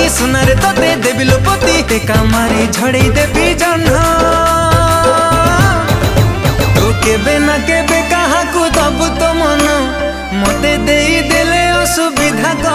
सुनारे तोते देवी लोपति टेका मारी झड़े देवी जन्ह तू केबे ना केबे कहा को दबु तो मन मते देई देले असुविधा।